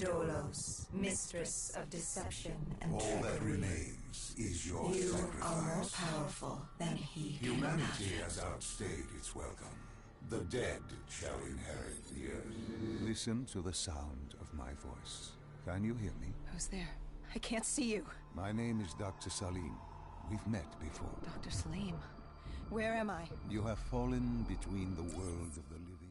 Dolos, mistress of deception and All trickery. that remains is your You sacrifice. are more powerful than he can Humanity imagine. has outstayed its welcome. The dead shall inherit the earth. Listen to the sound of my voice. Can you hear me? Who's there? I can't see you. My name is Dr. Salim. We've met before. Dr. Salim, where am I? You have fallen between the world of the living.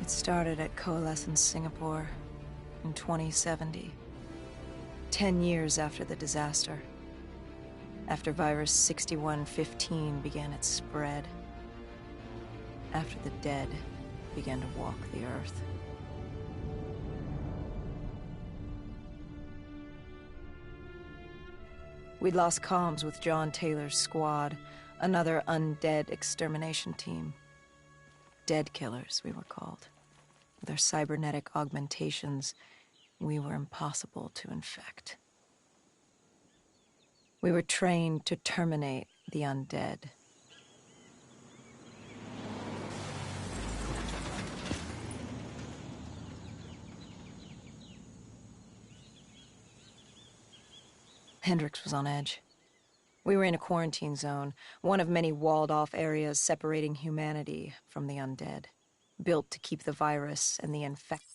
It started at Coalescence Singapore in 2070. 10 years after the disaster. After virus 6115 began its spread. After the dead began to walk the earth. We'd lost comms with John Taylor's squad, another undead extermination team. Dead killers, we were called. With our cybernetic augmentations, we were impossible to infect. We were trained to terminate the undead. Hendricks was on edge. We were in a quarantine zone, one of many walled-off areas separating humanity from the undead, built to keep the virus and the infected.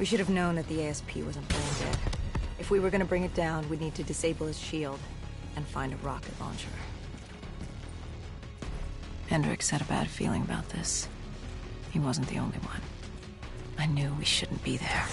We should have known that the ASP wasn't brain dead. If we were going to bring it down, we'd need to disable his shield and find a rocket launcher. Hendricks had a bad feeling about this. He wasn't the only one. I knew we shouldn't be there.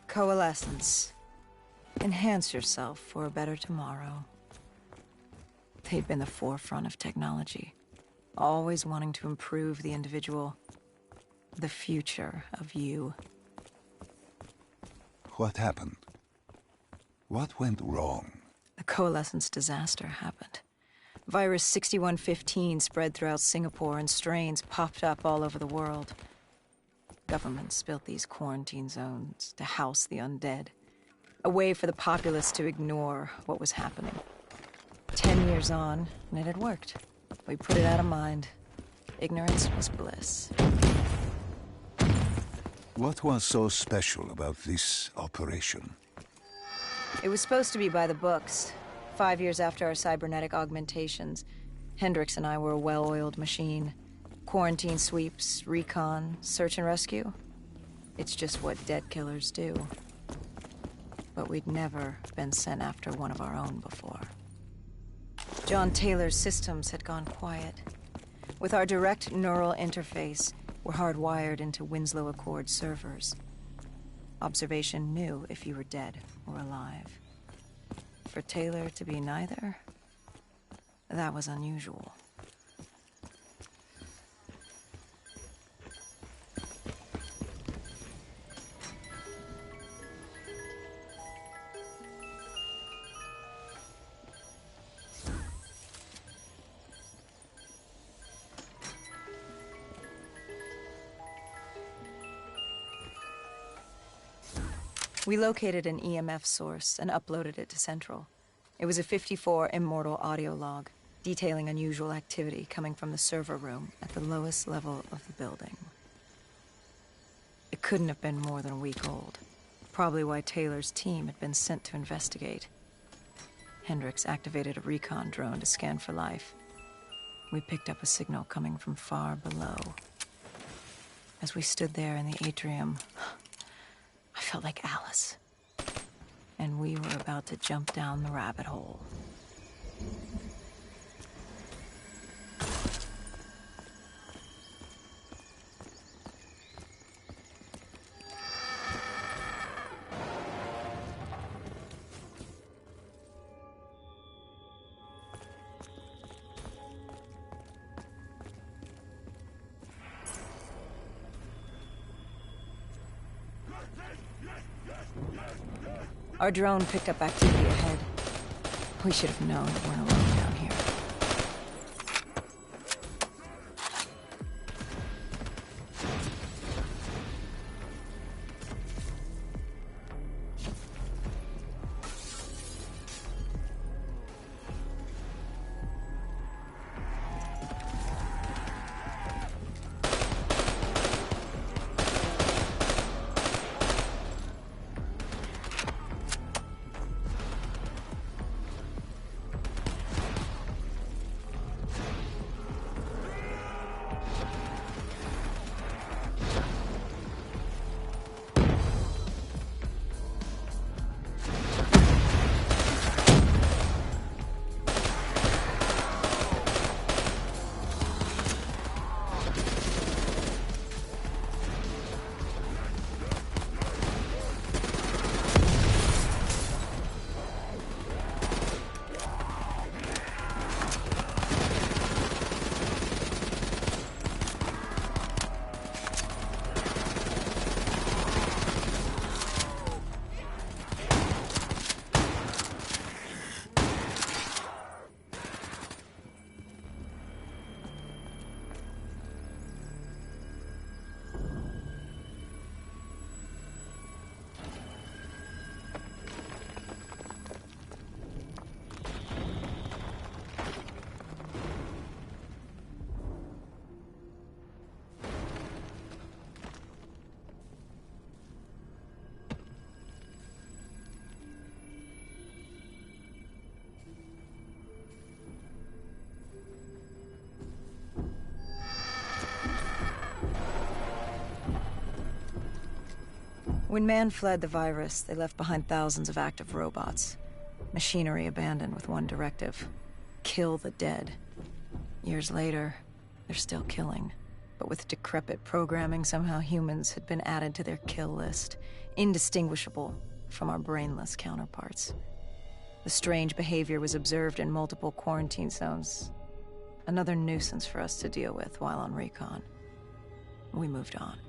Coalescence. Enhance yourself for a better tomorrow. They'd been the forefront of technology, always wanting to improve the individual, the future of you. What happened? What went wrong? The coalescence disaster happened. Virus 6115 spread throughout Singapore and strains popped up all over the world. Governments built these quarantine zones to house the undead. A way for the populace to ignore what was happening. 10 years on, and it had worked. We put it out of mind. Ignorance was bliss. What was so special about this operation? It was supposed to be by the books. 5 years after our cybernetic augmentations, Hendricks and I were a well-oiled machine. Quarantine sweeps, recon, search and rescue. It's just what dead killers do. But we'd never been sent after one of our own before. John Taylor's systems had gone quiet. With our direct neural interface, we're hardwired into Winslow Accord servers. Observation knew if you were dead or alive. For Taylor to be neither, that was unusual. We located an EMF source and uploaded it to Central. It was a 54 immortal audio log, detailing unusual activity coming from the server room at the lowest level of the building. It couldn't have been more than a week old. Probably why Taylor's team had been sent to investigate. Hendricks activated a recon drone to scan for life. We picked up a signal coming from far below. As we stood there in the atrium, I felt like Alice. And we were about to jump down the rabbit hole. Our drone picked up activity ahead. We should have known we weren't alone down here. When man fled the virus, they left behind thousands of active robots. Machinery abandoned with one directive: kill the dead. Years later, they're still killing. But with decrepit programming, somehow humans had been added to their kill list, indistinguishable from our brainless counterparts. The strange behavior was observed in multiple quarantine zones. Another nuisance for us to deal with while on recon. We moved on.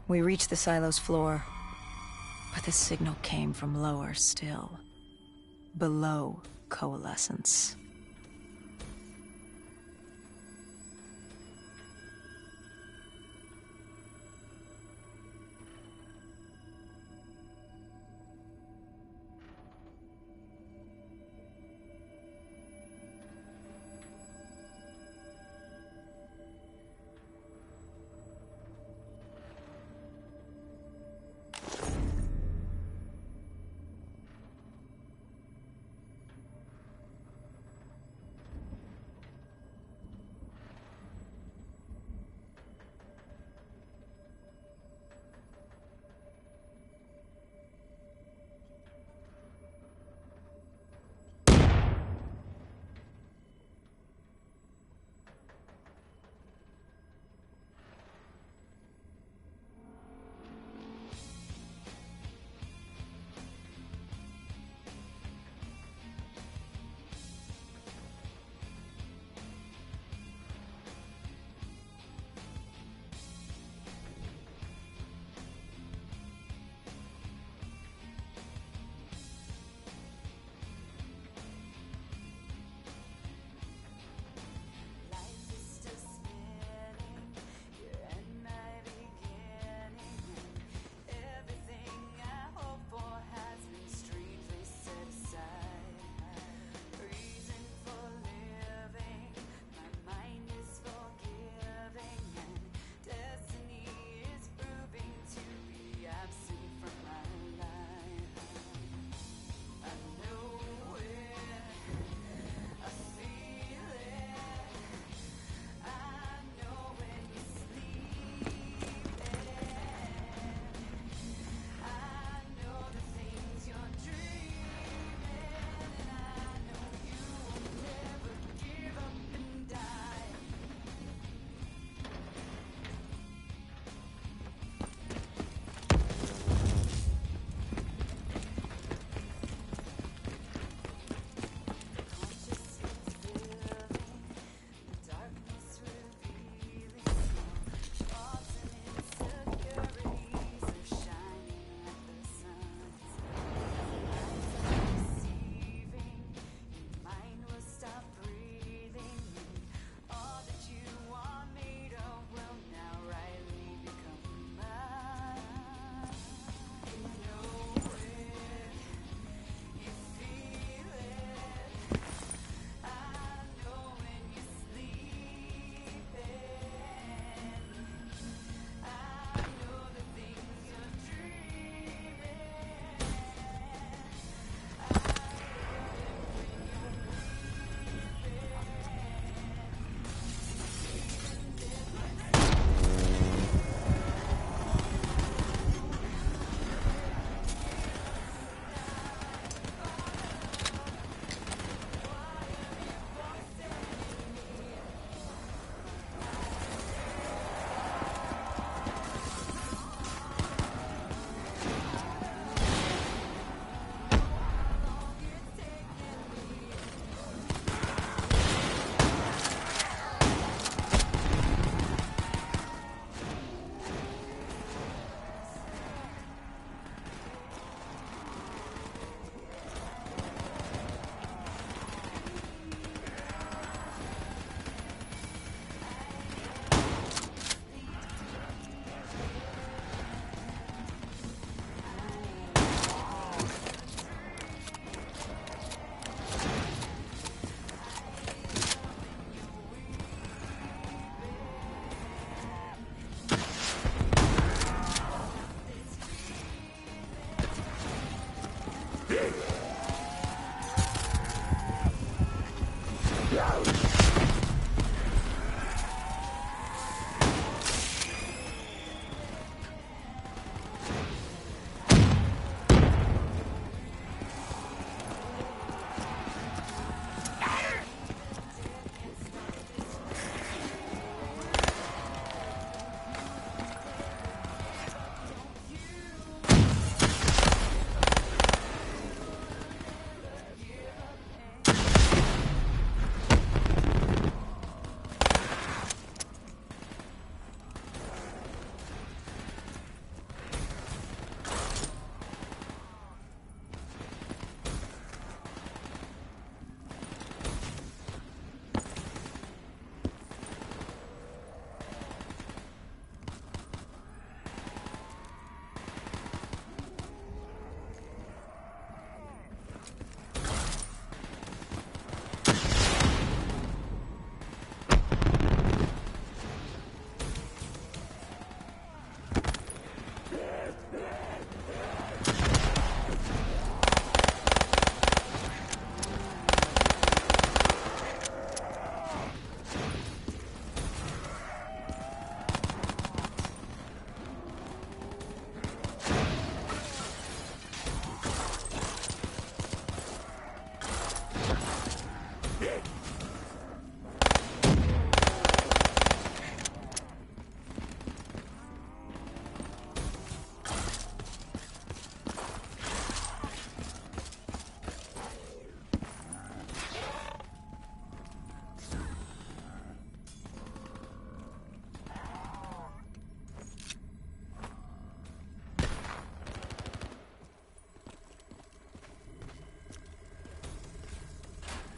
We reached the silo's floor, but the signal came from lower still. Below coalescence.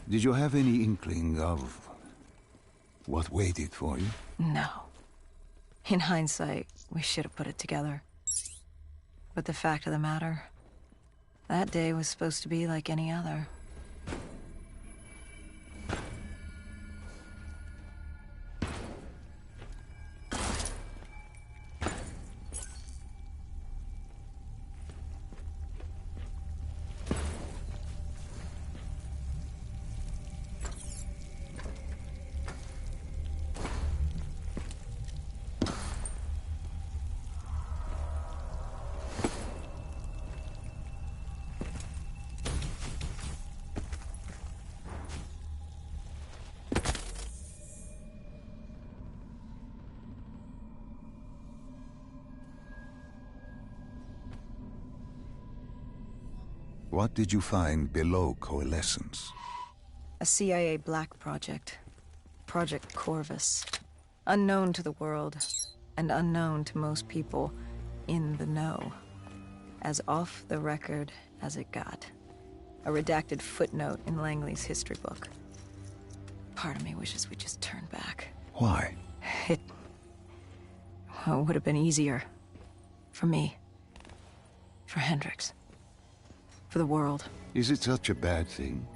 Did you have any inkling of what waited for you? No. In hindsight, we should have put it together. But the fact of the matter, that day was supposed to be like any other. What did you find below Coalescence? A CIA black project. Project Corvus. Unknown to the world, and unknown to most people in the know. As off the record as it got. A redacted footnote in Langley's history book. Part of me wishes we'd just turn back. Why? It would have been easier. For me. For Hendricks. For the world. Is it such a bad thing?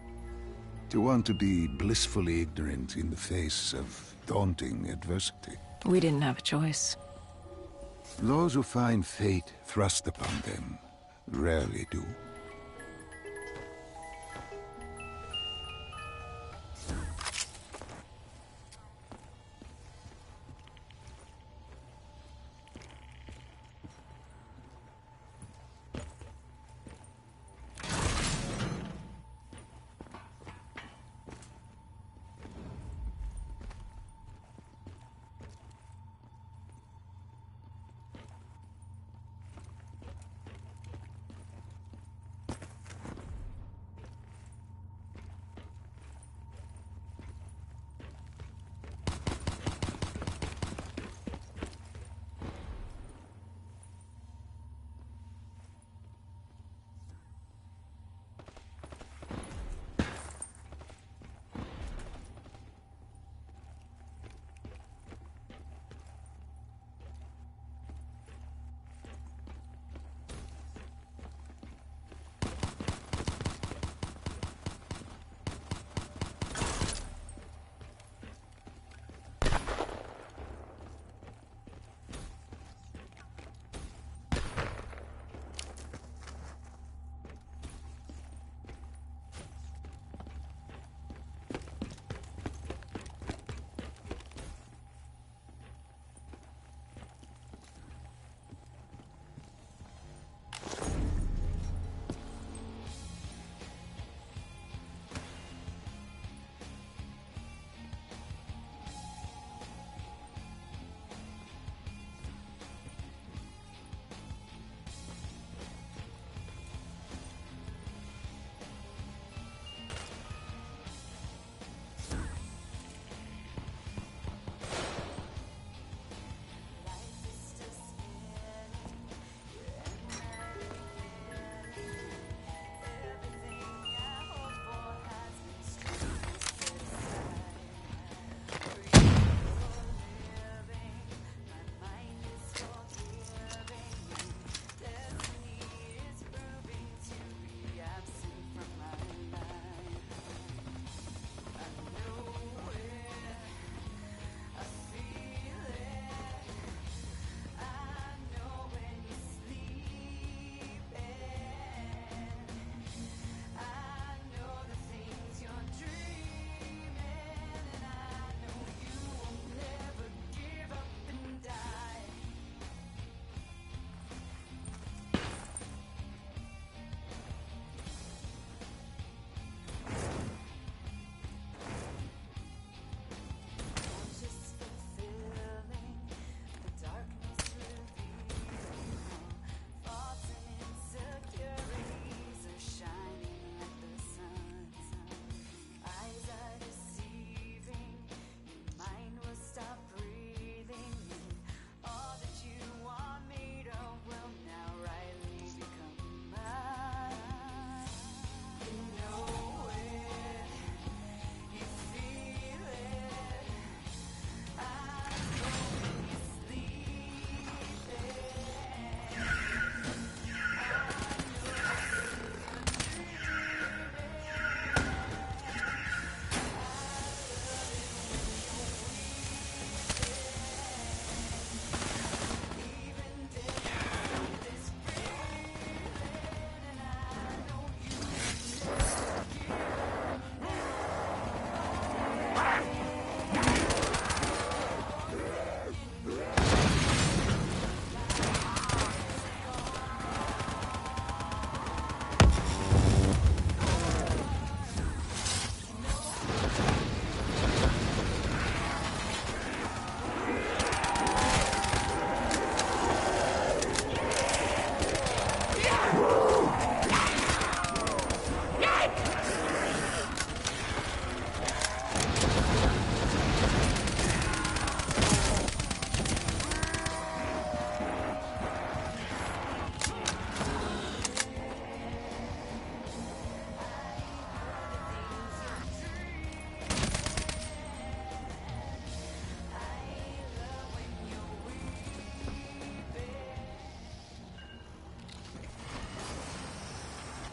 To want to be blissfully ignorant in the face of daunting adversity? We didn't have a choice. Those who find fate thrust upon them rarely do.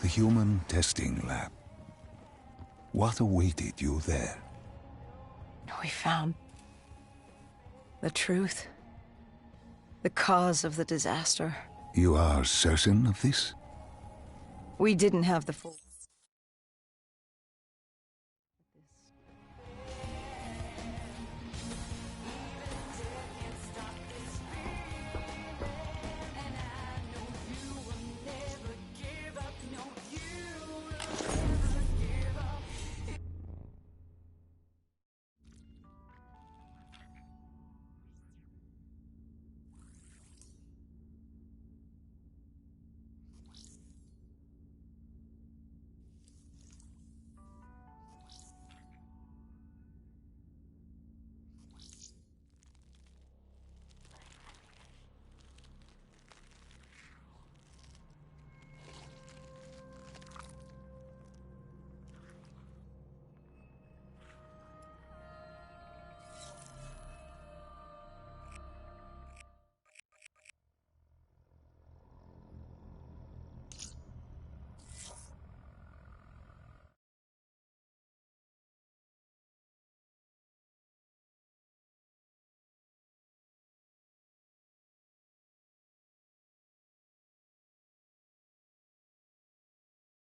The human testing lab. What awaited you there? We found the truth. The cause of the disaster. You are certain of this? We didn't have the full...